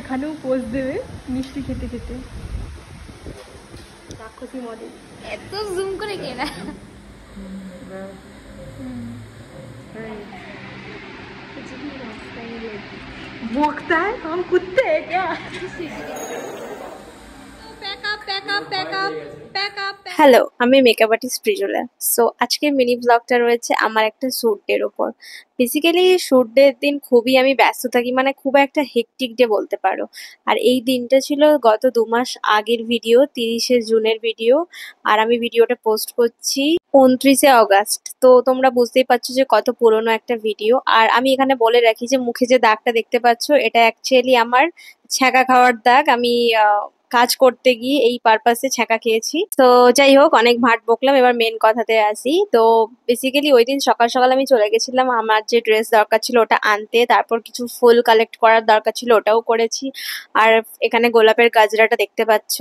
এখানেও পোজ দেবে মিষ্টি খেতে খেতে। রাক্ষসী মডেল। এত জুম করে কেনা भौंकता है हम कुत्ते हैं क्या? হ্যালো, আমি মেকআপ আর্টিস্ট প্রিজুলা। সো আজকে মিনি ব্লগটা রয়েছে আমার একটা শ্যুট ডের ওপর। বেসিক্যালি শ্যুট ডের দিন খুবই আমি ব্যস্ত থাকি, মানে খুব একটা হেকটিক ডে বলতে পারো। আর এই দিনটা ছিল গত 2 মাস আগের ভিডিও, 30শে জুনের ভিডিও। আর আমি ভিডিওটা পোস্ট করছি 29শে অগাস্ট। তো তোমরা বুঝতেই পারছো যে কত পুরনো একটা ভিডিও। আর আমি এখানে বলে রাখি যে মুখে যে দাগটা দেখতে পাচ্ছ এটা অ্যাকচুয়ালি আমার ছ্যাঁকা খাওয়ার দাগ। আমি কাজ করতে গিয়ে এই পারপাসে ছ্যাঁকা খেয়েছি। তো যাই হোক, অনেক ভাট বকলাম, এবার মেন কথাতে আসি। তো বেসিক্যালি ওই দিন সকাল সকাল আমি চলে গেছিলাম আমার যে ড্রেস দরকার ছিল ওটা আনতে, তারপর কিছু ফুল কালেক্ট করার দরকার ছিল ওটাও করেছি। আর এখানে গোলাপের গাজরাটা দেখতে পাচ্ছ,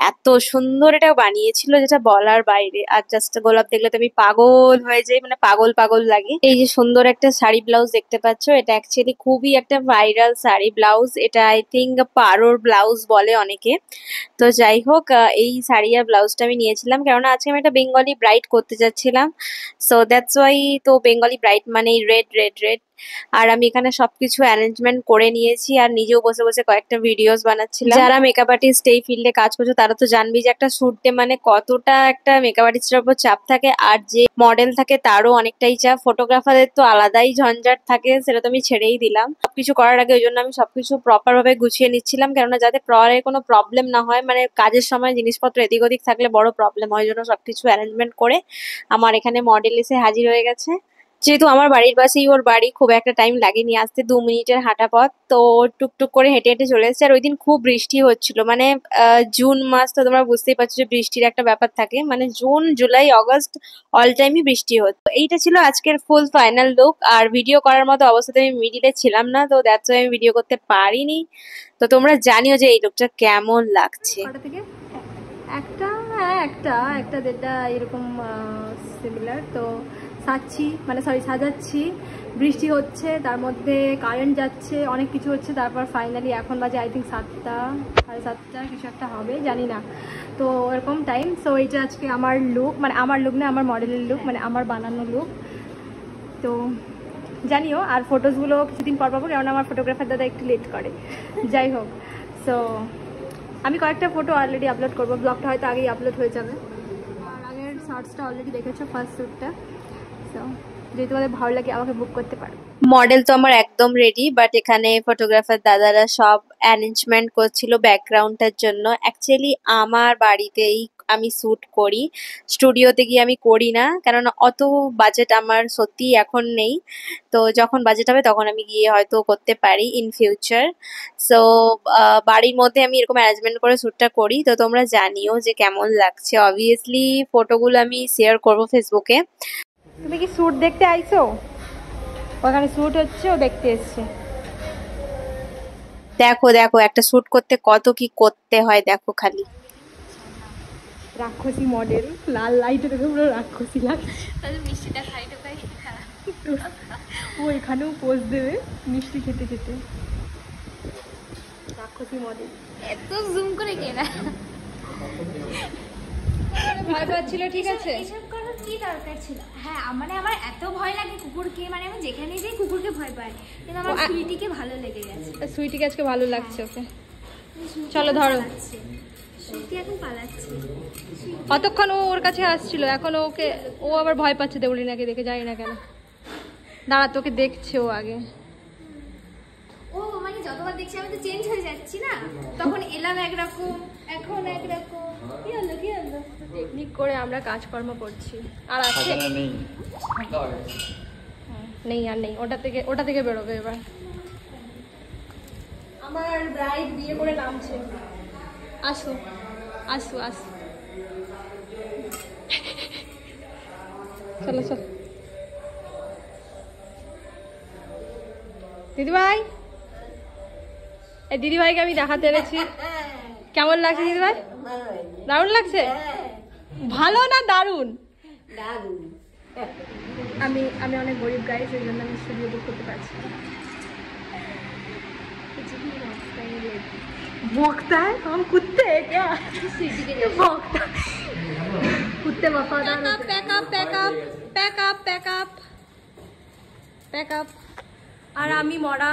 এত সুন্দর এটা বানিয়েছিল যেটা বলার বাইরে। আর জাস্ট গোলাপ দেখলে তো আমি পাগল হয়ে যাই, মানে পাগল পাগল লাগে। এই যে সুন্দর একটা শাড়ি ব্লাউজ দেখতে পাচ্ছ, এটা অ্যাকচুয়ালি খুবই একটা ভাইরাল শাড়ি ব্লাউজ। এটা আই থিঙ্ক পারোর ব্লাউজ বলে অনেকে। তো যাই হোক, এই শাড়ি আর ব্লাউজটা আমি নিয়েছিলাম কেননা আজকে আমি একটা বেঙ্গলি ব্রাইড করতে যাচ্ছিলাম। So that's why. তো বেঙ্গলি ব্রাইড মানে রেড রেড রেড। আর আমি এখানে সবকিছু অ্যারেঞ্জমেন্ট করে নিয়েছি আর নিজেও বসে বসে কয়েকটা ভিডিওস বানাচ্ছিলাম। যারা মেকআপ আর্টিস্ট এই ফিল্ডে কাজ করছো তারা তো জানবি যে একটা শ্যুট ডে মানে কতটা একটা মেকআপ আর্টিস্টের উপর চাপ থাকে, আর যে মডেল থাকে তারও অনেকটাই চাপ। ফটোগ্রাফারদের তো আলাদাই ঝঞ্ঝাট থাকে, সেটা তো আমি ছেড়েই দিলাম। সবকিছু করার আগে ওই জন্য আমি সবকিছু প্রপার ভাবে গুছিয়ে নিচ্ছিলাম, কেননা যাতে পরে কোনো প্রবলেম না হয়। মানে কাজের সময় জিনিসপত্র এদিক ওদিক থাকলে বড় প্রবলেম হয়, ওই জন্য সবকিছু অ্যারেঞ্জমেন্ট করে আমার এখানে মডেল এসে হাজির হয়ে গেছে। যেহেতু আমার বাড়ির পাশেই ওর বাড়ি, খুব একটা টাইম লাগেনি আসতে, 2 মিনিটের হাঁটা পথ। তো টুকটুক করে হেঁটে হেঁটে চলে এসেছে। আর ওই দিন খুব বৃষ্টি হচ্ছিল, মানে জুন মাস তো তোমরা বুঝতেই পারছো যে বৃষ্টির একটা ব্যাপার থাকে, মানে জুন জুলাই আগস্ট অল টাইমই বৃষ্টি হতো। এইটা ছিল আজকের ফুল ফাইনাল লুক। আর ভিডিও করার মতো অবস্থাতে আমি মিডিলে ছিলাম না, তো দ্যাটস ওয়াই আমি ভিডিও করতে পারিনি। তো তোমরা জানিও যে এই লুকটা কেমন লাগছে। কটা থেকে একটা, হ্যাঁ একটা একটা যেটা এরকম সিমিলার। তো সাজছি, মানে সরি সাজাচ্ছি, বৃষ্টি হচ্ছে, তার মধ্যে কারেন্ট যাচ্ছে, অনেক কিছু হচ্ছে। তারপর ফাইনালি এখন বাজে আই থিঙ্ক 7টা, 7:30 কিছু একটা হবে, জানি না। তো এরকম টাইম। সো এইটা আজকে আমার লুক, মানে আমার লুক না, আমার মডেলের লুক, মানে আমার বানানো লুক। তো জানিও। আর ফটোসগুলো কিছুদিন পর পাবো, কারণ আমার ফটোগ্রাফার দাদা একটু লেট করে। যাই হোক, সো আমি কয়েকটা ফটো অলরেডি আপলোড করবো, ব্লগটা হয়তো আগেই আপলোড হয়ে যাবে। আর আগের শর্টসটা অলরেডি দেখেছো, ফার্স্ট শ্যুটটা। সো যদি তোমাদের ভালো লাগে আমাকে বুক করতে পারো। মডেল তো আমার একদম রেডি, বাট এখানে ফটোগ্রাফার দাদারা সব অ্যারেঞ্জমেন্ট করছিল ব্যাকগ্রাউন্ডটার জন্য। অ্যাকচুয়ালি আমার বাড়িতেই আমি শ্যুট করি, স্টুডিওতে গিয়ে আমি করি না, কারণ অত বাজেট আমার সত্যি এখন নেই। তো যখন বাজেট হবে তখন আমি গিয়ে হয়তো করতে পারি ইন ফিউচার। সো বাড়ির মধ্যে আমি এরকম অ্যারেঞ্জমেন্ট করে শ্যুটটা করি। তো তোমরা জানিও যে কেমন লাগছে। অবভিয়াসলি ফটোগুলো আমি শেয়ার করবো ফেসবুকে। তুমি কি শ্যুট দেখতে আইছো? ওখানে শ্যুট হচ্ছে, ও দেখতে এসছে। দেখো দেখো, একটা শ্যুট করতে কত কি করতে হয় দেখো খালি। রাক্ষসী মডেল, লাল লাইটে দেখে পুরো রাক্ষসী লাগছে। তাহলে মিষ্টিটা খাই ঢোকাই। ও এখানেও পোজ দেবে মিষ্টি খেতে খেতে। রাক্ষসী মডেল। এত জুম করে কেনা ভয় পাচ্ছিল, ঠিক আছে। এসব করার কি দরকার ছিল? হ্যাঁ, মানে আমার এত ভয় লাগে কুকুরকে, মানে আমি যেখানে যাই কুকুরকে ভয় পাই, কিন্তু আমার সুইটিকে ভালো লেগে গেছে। সুইটিকে আজকে ভালো লাগছে ওকে। চলো ধরো। সুইটি এখন পালাচ্ছে। অতক্ষণ ও ওর কাছে আসছিল, এখন ওকে, ও আবার ভয় পাচ্ছে দেউলিনাকে দেখে, জানি না কেন। দাঁড়া, তোকে দেখছে ও আগে। ও মানে যতবার দেখছি আমি তো চেঞ্জ হয়ে যাচ্ছি না, তখন এলাম একরকম, এখন একরকম। কি হলো কি হলো? টেকনিক করে আমরা কাজকর্ম করছি। আর আছে নেই, আর নেই, ওটা থেকে বেরোবে এবার। আমার ব্রাইড বিয়ে করে নামছে। আসো আসো আসো, চলো চলো। দিদিভাই, এই দিদিভাইকে আমি দেখাতে এনেছি। কেমন লাগছে দিদিভাই? দারুণ লাগছে। ভালো না দারুণ? আমি অনেক গরিব গাইজ, এই জন্য আমি স্টুডিও বুক করতে পারছি না। भौंकता है हम कुत्ते हैं क्या भौंकता कुत्ते वफादार पैकअप और आमी मरा